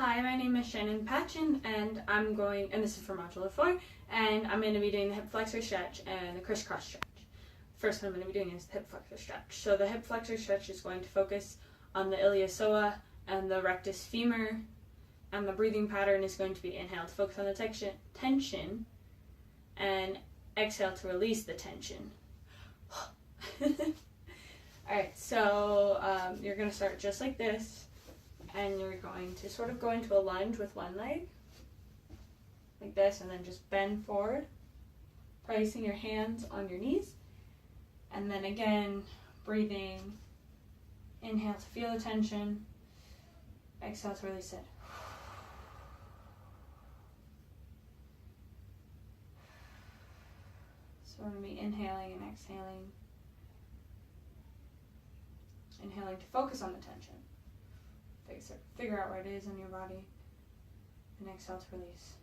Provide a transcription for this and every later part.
Hi, my name is Shannon Patchen, and this is for Module 4, and I'm going to be doing the hip flexor stretch and the crisscross stretch. First one I'm going to be doing is the hip flexor stretch. So the hip flexor stretch is going to focus on the iliopsoas and the rectus femur, and the breathing pattern is going to be inhale to focus on the tension, and exhale to release the tension. Alright, so you're going to start just like this, and you're going to sort of go into a lunge with one leg, like this, and then just bend forward, placing your hands on your knees, and then again, breathing, inhale to feel the tension, exhale to release it. So we're going to be inhaling and exhaling. Inhaling to focus on the tension. Figure out where it is in your body. And exhale to release.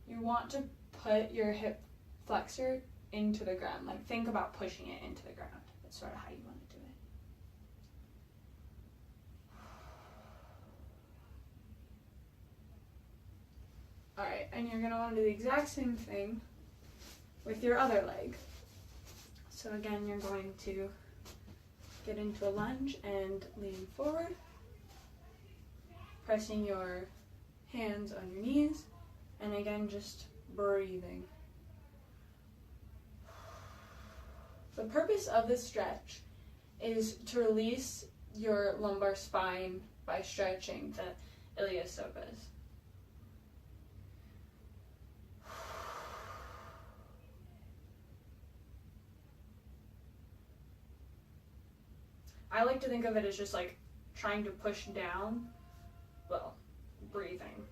You want to put your hip flexor into the ground. Like, think about pushing it into the ground. That's sort of how you want to do it. Alright, and you're going to want to do the exact same thing with your other leg. So again, you're going to get into a lunge and lean forward, pressing your hands on your knees, and again, just breathing. The purpose of this stretch is to release your lumbar spine by stretching the iliopsoas. I like to think of it as just like trying to push down, well, breathing.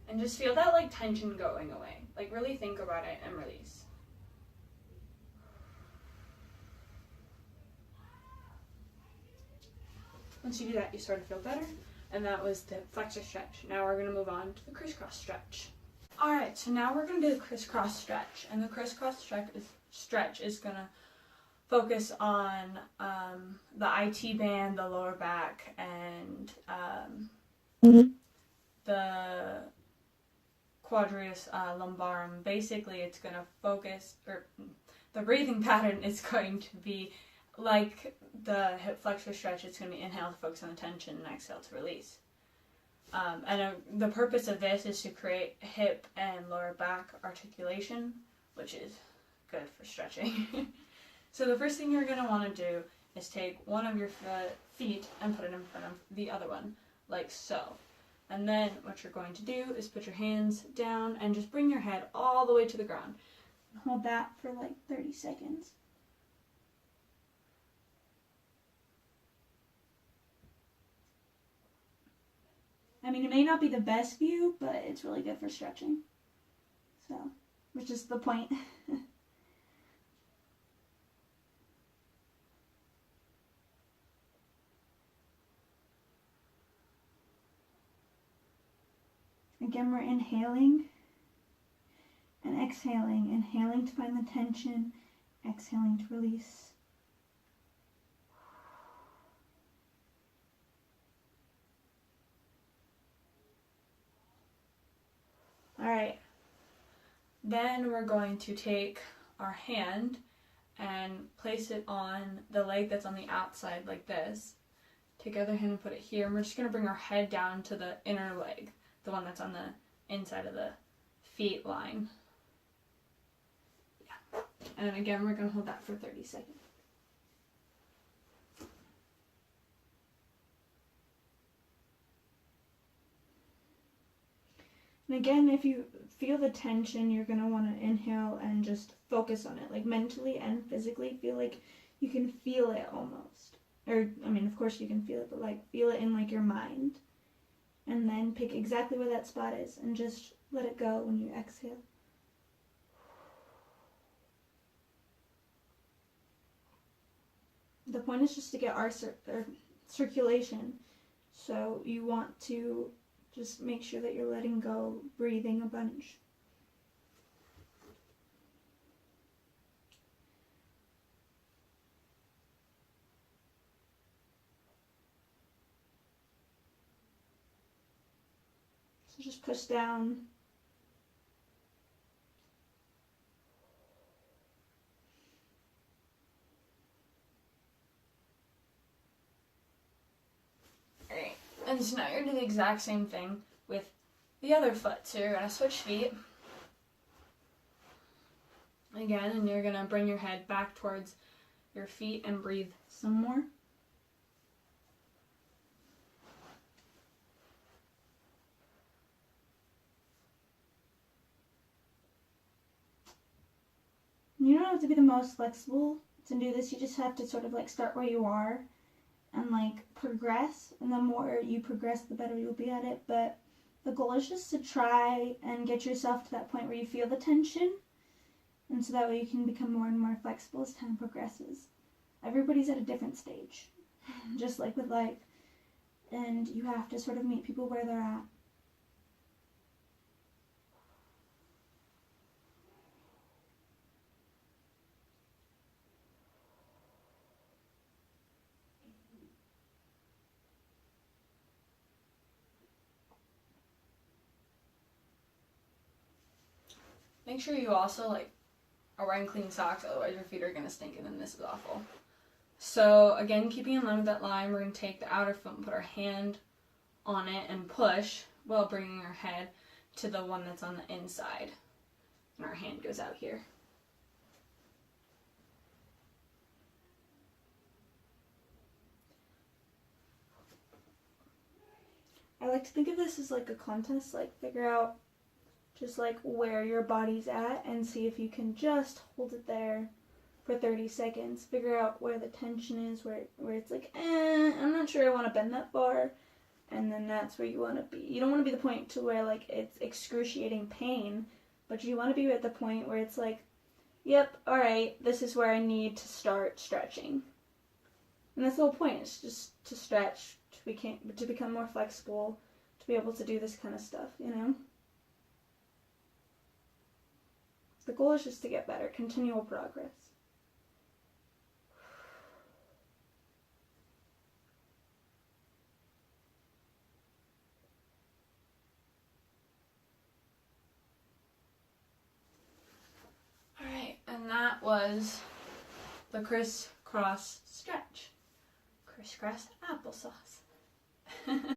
And just feel that like tension going away. Like really think about it and release. Once you do that, you sort of feel better. And that was the flexor stretch. Now we're going to move on to the crisscross stretch. Alright, so now we're going to do the crisscross stretch. And the crisscross stretch is going to focus on the IT band, the lower back, and the quadratus lumbarum. Basically, it's going to focus, or the breathing pattern is going to be like the hip flexor stretch. It's going to be inhale to focus on the tension and exhale to release. The purpose of this is to create hip and lower back articulation, which is good for stretching. So the first thing you're going to want to do is take one of your feet and put it in front of the other one, like so. And then what you're going to do is put your hands down and just bring your head all the way to the ground. Hold that for like 30 seconds. I mean, it may not be the best view, but it's really good for stretching. So, which is the point. Again, we're inhaling and exhaling. Inhaling to find the tension, exhaling to release. Alright, then we're going to take our hand and place it on the leg that's on the outside like this. Take the other hand and put it here, and we're just going to bring our head down to the inner leg, the one that's on the inside of the feet line. Yeah. And then again, we're going to hold that for 30 seconds. And again, if you feel the tension, you're going to want to inhale and just focus on it, like mentally and physically. Feel like you can feel it almost. Or, I mean, of course you can feel it, but like feel it in like your mind. And then pick exactly where that spot is and just let it go when you exhale. The point is just to get our circulation. So you want to just make sure that you're letting go, breathing a bunch. So just push down. Alright, and so now you're going to do the exact same thing with the other foot. So you're going to switch feet again, and you're going to bring your head back towards your feet and breathe some more. You don't have to be the most flexible to do this. You just have to sort of like start where you are and like progress. And the more you progress, the better you'll be at it. But the goal is just to try and get yourself to that point where you feel the tension. And so that way you can become more and more flexible as time progresses. Everybody's at a different stage, just like with life. And you have to sort of meet people where they're at. Make sure you also are wearing clean socks, otherwise your feet are going to stink and then this is awful. So again, keeping in line with that line, we're going to take the outer foot and put our hand on it and push while bringing our head to the one that's on the inside. And our hand goes out here. I like to think of this as like a contest, like figure out just like where your body's at and see if you can just hold it there for 30 seconds. Figure out where the tension is, where it's like, I'm not sure I want to bend that far. And then that's where you want to be. You don't want to be the point to where like it's excruciating pain, but you want to be at the point where it's like, yep, all right, this is where I need to start stretching. And that's the whole point, is just to stretch, to become more flexible, to be able to do this kind of stuff, you know? The goal is just to get better, continual progress. Alright, and that was the crisscross stretch. Crisscross applesauce.